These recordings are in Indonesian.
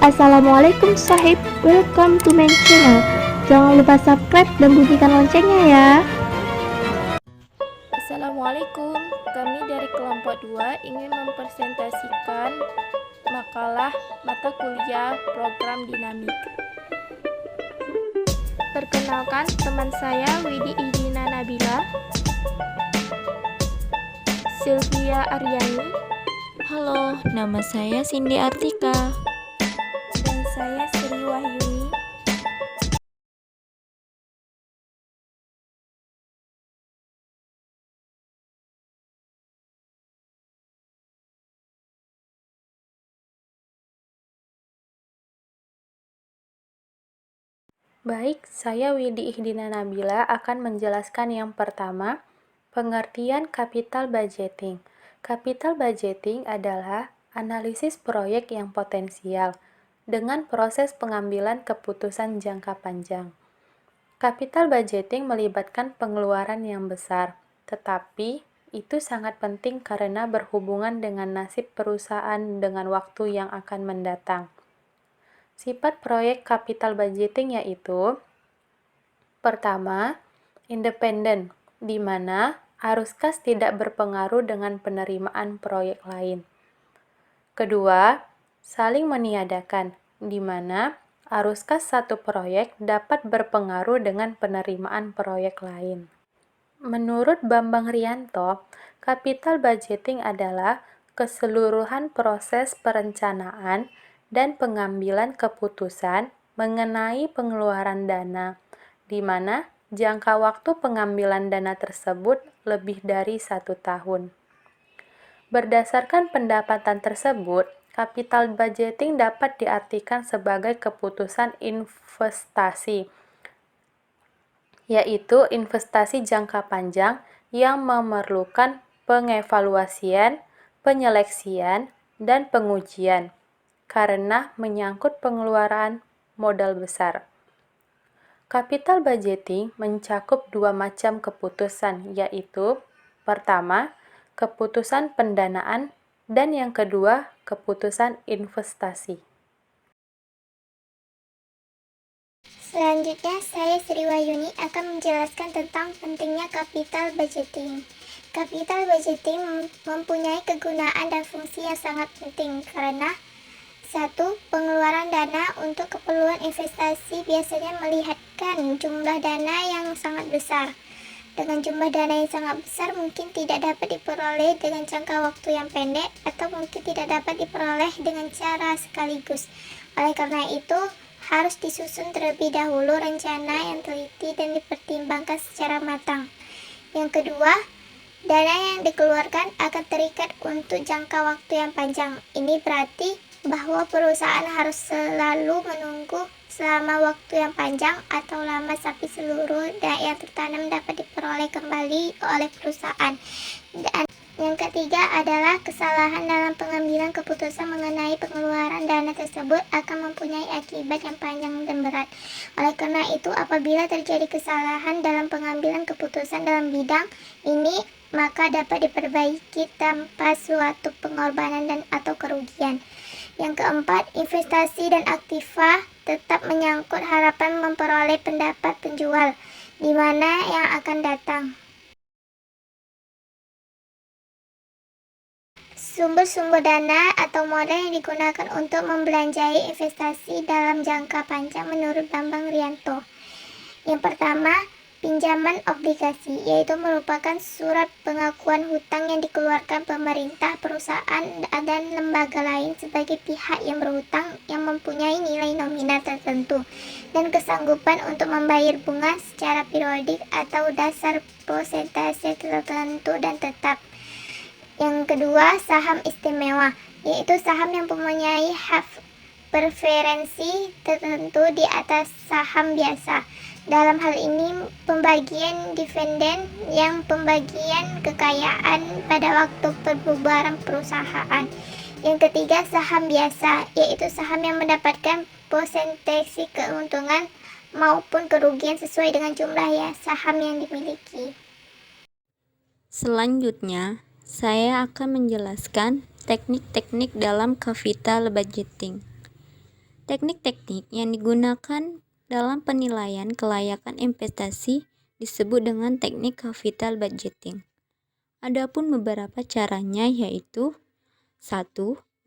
Assalamualaikum sahib, welcome to my channel. Jangan lupa subscribe dan bunyikan loncengnya ya. Assalamualaikum, kami dari kelompok 2 ingin mempresentasikan makalah mata kuliah program dinamik. Perkenalkan, teman saya Widi Idina Nabila, Sylvia Aryani. Halo, nama saya Cindy Artika. Dan saya Sri Wahyuni. Baik, saya Widi Ihdina Nabila akan menjelaskan yang pertama, pengertian capital budgeting. Capital budgeting adalah analisis proyek yang potensial dengan proses pengambilan keputusan jangka panjang. Capital budgeting melibatkan pengeluaran yang besar, tetapi itu sangat penting karena berhubungan dengan nasib perusahaan dengan waktu yang akan mendatang. Sifat proyek capital budgeting yaitu: pertama, independen, di mana arus kas tidak berpengaruh dengan penerimaan proyek lain. Kedua, saling meniadakan, di mana arus kas satu proyek dapat berpengaruh dengan penerimaan proyek lain. Menurut Bambang Rianto, capital budgeting adalah keseluruhan proses perencanaan dan pengambilan keputusan mengenai pengeluaran dana, di mana jangka waktu pengambilan dana tersebut lebih dari 1 tahun. Berdasarkan pendapatan tersebut, capital budgeting dapat diartikan sebagai keputusan investasi, yaitu investasi jangka panjang yang memerlukan pengevaluasian, penyeleksian, dan pengujian, karena menyangkut pengeluaran modal besar. Capital budgeting mencakup 2 macam keputusan, yaitu pertama, keputusan pendanaan, dan yang kedua, keputusan investasi. Selanjutnya, saya Sri Wahyuni akan menjelaskan tentang pentingnya capital budgeting. Capital budgeting mempunyai kegunaan dan fungsi yang sangat penting karena: 1. Pengeluaran dana untuk keperluan investasi biasanya melihatkan jumlah dana yang sangat besar. Dengan jumlah dana yang sangat besar mungkin tidak dapat diperoleh dengan jangka waktu yang pendek atau mungkin tidak dapat diperoleh dengan cara sekaligus. Oleh karena itu, harus disusun terlebih dahulu rencana yang teliti dan dipertimbangkan secara matang. Yang kedua, dana yang dikeluarkan akan terikat untuk jangka waktu yang panjang. Ini berarti bahwa perusahaan harus selalu menunggu selama waktu yang panjang atau lama sampai seluruh dana yang tertanam dapat diperoleh kembali oleh perusahaan. Dan yang ketiga adalah kesalahan dalam pengambilan keputusan mengenai pengeluaran dana tersebut akan mempunyai akibat yang panjang dan berat. Oleh karena itu, apabila terjadi kesalahan dalam pengambilan keputusan dalam bidang ini, maka dapat diperbaiki tanpa suatu pengorbanan dan atau kerugian. Yang keempat, investasi dan aktiva tetap menyangkut harapan memperoleh pendapat penjual di mana yang akan datang. Sumber-sumber dana atau modal yang digunakan untuk membelanjai investasi dalam jangka panjang menurut Bambang Rianto. Yang pertama, pinjaman obligasi, yaitu merupakan surat pengakuan hutang yang dikeluarkan pemerintah, perusahaan, dan lembaga lain sebagai pihak yang berhutang yang mempunyai nilai nominal tertentu dan kesanggupan untuk membayar bunga secara periodik atau dasar persentase tertentu dan tetap. Yang kedua, saham istimewa, yaitu saham yang mempunyai hak preferensi tertentu di atas saham biasa. Dalam hal ini, pembagian dividen yang pembagian kekayaan pada waktu pembubaran perusahaan. Yang ketiga, saham biasa, yaitu saham yang mendapatkan persentase keuntungan maupun kerugian sesuai dengan jumlah saham yang dimiliki. Selanjutnya, saya akan menjelaskan teknik-teknik dalam capital budgeting. Teknik-teknik yang digunakan dalam penilaian kelayakan investasi disebut dengan teknik capital budgeting. Adapun beberapa caranya yaitu 1.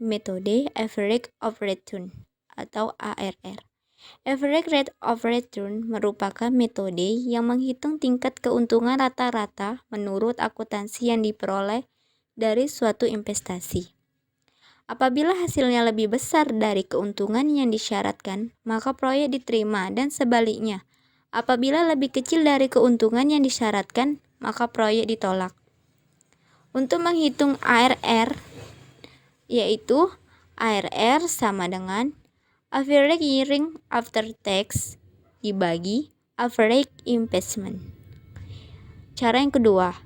Metode Average of Return atau ARR. Average Rate of Return merupakan metode yang menghitung tingkat keuntungan rata-rata menurut akuntansi yang diperoleh dari suatu investasi. Apabila hasilnya lebih besar dari keuntungan yang disyaratkan, maka proyek diterima dan sebaliknya. Apabila lebih kecil dari keuntungan yang disyaratkan, maka proyek ditolak. Untuk menghitung ARR, yaitu ARR sama dengan Average Earning After Tax dibagi Average Investment. Cara yang kedua,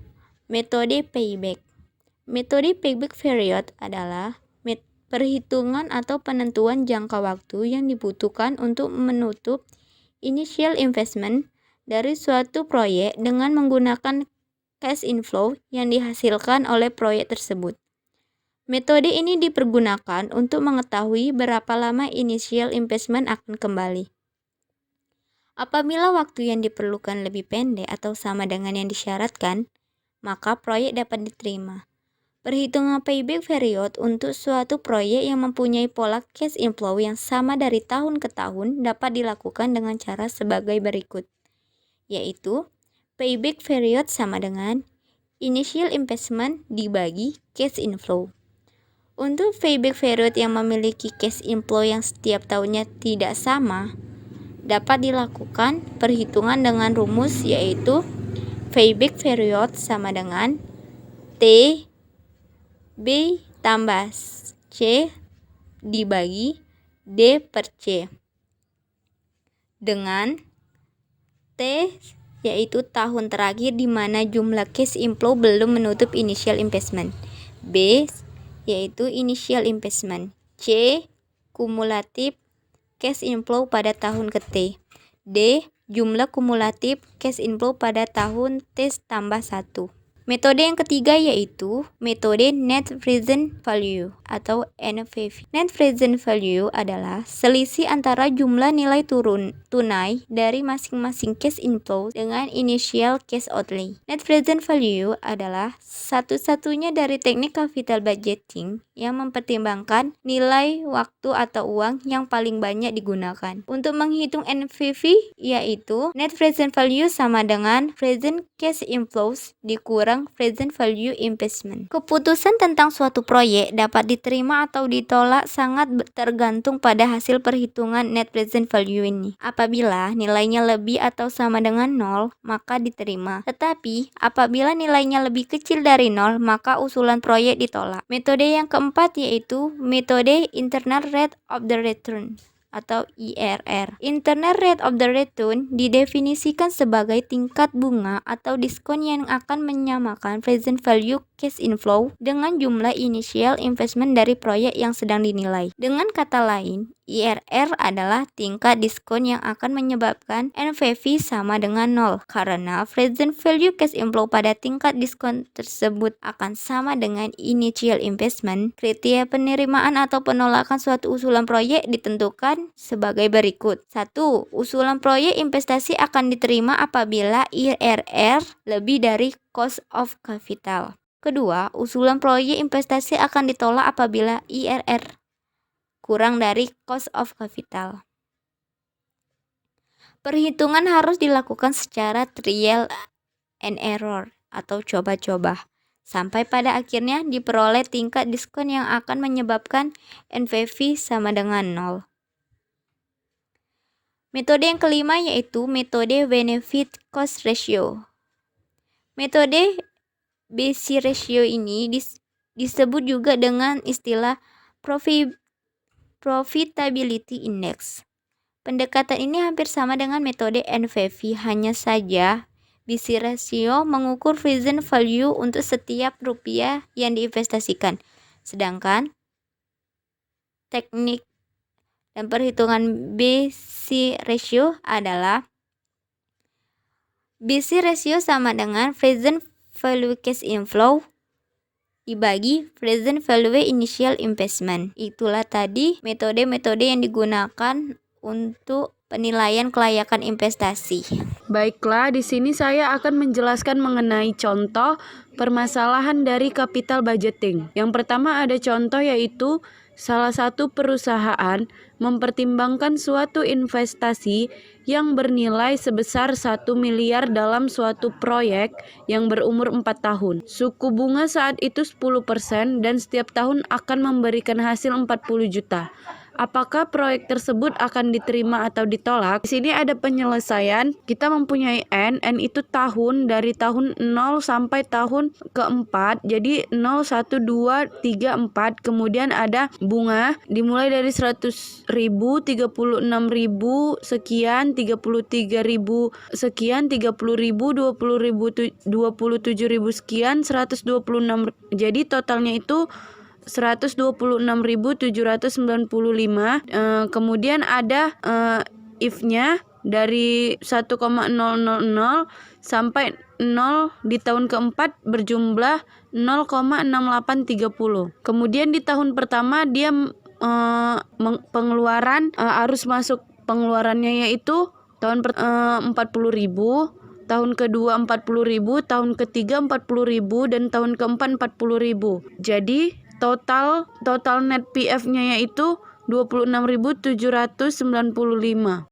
metode payback. Metode payback period adalah perhitungan atau penentuan jangka waktu yang dibutuhkan untuk menutup initial investment dari suatu proyek dengan menggunakan cash inflow yang dihasilkan oleh proyek tersebut. Metode ini dipergunakan untuk mengetahui berapa lama initial investment akan kembali. Apabila waktu yang diperlukan lebih pendek atau sama dengan yang disyaratkan, maka proyek dapat diterima. Perhitungan payback period untuk suatu proyek yang mempunyai pola cash inflow yang sama dari tahun ke tahun dapat dilakukan dengan cara sebagai berikut, yaitu payback period sama dengan initial investment dibagi cash inflow. Untuk payback period yang memiliki cash inflow yang setiap tahunnya tidak sama, dapat dilakukan perhitungan dengan rumus yaitu payback period sama dengan T B tambah C dibagi D per C, dengan T yaitu tahun terakhir di mana jumlah cash inflow belum menutup initial investment, B yaitu initial investment, C kumulatif cash inflow pada tahun ke-T, D jumlah kumulatif cash inflow pada tahun T tambah 1. Metode yang ketiga yaitu metode Net Present Value atau NPV. Net Present Value adalah selisih antara jumlah nilai tunai dari masing-masing cash inflow dengan initial cash outlay. Net Present Value adalah satu-satunya dari teknik capital budgeting yang mempertimbangkan nilai waktu atau uang yang paling banyak digunakan. Untuk menghitung NPV yaitu Net Present Value sama dengan Present Cash Inflows dikurang present value investment. Keputusan tentang suatu proyek dapat diterima atau ditolak sangat tergantung pada hasil perhitungan net present value ini. Apabila nilainya lebih atau sama dengan 0, maka diterima. Tetapi apabila nilainya lebih kecil dari 0, maka usulan proyek ditolak. Metode yang keempat yaitu metode Internal Rate of the Return atau IRR. Internal Rate of the Return didefinisikan sebagai tingkat bunga atau diskon yang akan menyamakan present value cash inflow dengan jumlah initial investment dari proyek yang sedang dinilai. Dengan kata lain, IRR adalah tingkat diskon yang akan menyebabkan NPV sama dengan 0 karena present value cash inflow pada tingkat diskon tersebut akan sama dengan initial investment. Kriteria penerimaan atau penolakan suatu usulan proyek ditentukan sebagai berikut. 1. Usulan proyek investasi akan diterima apabila IRR lebih dari cost of capital. Kedua, usulan proyek investasi akan ditolak apabila IRR kurang dari cost of capital. Perhitungan harus dilakukan secara trial and error atau coba-coba, sampai pada akhirnya diperoleh tingkat diskon yang akan menyebabkan NPV sama dengan 0. Metode yang kelima yaitu metode Benefit Cost Ratio. Metode BC ratio ini disebut juga dengan istilah Profitability Index. Pendekatan ini hampir sama dengan metode NPV, hanya saja BC ratio mengukur present value untuk setiap rupiah yang diinvestasikan, sedangkan teknik dan perhitungan BC ratio adalah BC ratio sama dengan present value cash inflow dibagi present value initial investment. Itulah tadi metode-metode yang digunakan untuk penilaian kelayakan investasi. Baiklah, di sini saya akan menjelaskan mengenai contoh permasalahan dari capital budgeting. Yang pertama ada contoh yaitu salah satu perusahaan mempertimbangkan suatu investasi yang bernilai sebesar 1 miliar dalam suatu proyek yang berumur 4 tahun. Suku bunga saat itu 10% dan setiap tahun akan memberikan hasil 40 juta. Apakah proyek tersebut akan diterima atau ditolak? Di sini ada penyelesaian. Kita mempunyai N itu tahun dari tahun 0 sampai tahun keempat. Jadi 0, 1, 2, 3, 4. Kemudian ada bunga dimulai dari 100.000, 36.000 sekian, 33.000 sekian, 30.000, 20.000, 27.000 sekian, 126. Jadi totalnya itu 126.795. Kemudian ada if-nya dari 1,000 sampai 0 di tahun keempat berjumlah 0,6830. Kemudian di tahun pertama dia pengeluaran arus masuk pengeluarannya yaitu tahun 40.000, tahun kedua 40.000, tahun ketiga 40.000 dan tahun keempat 40.000. Jadi total net PF-nya yaitu 26.795.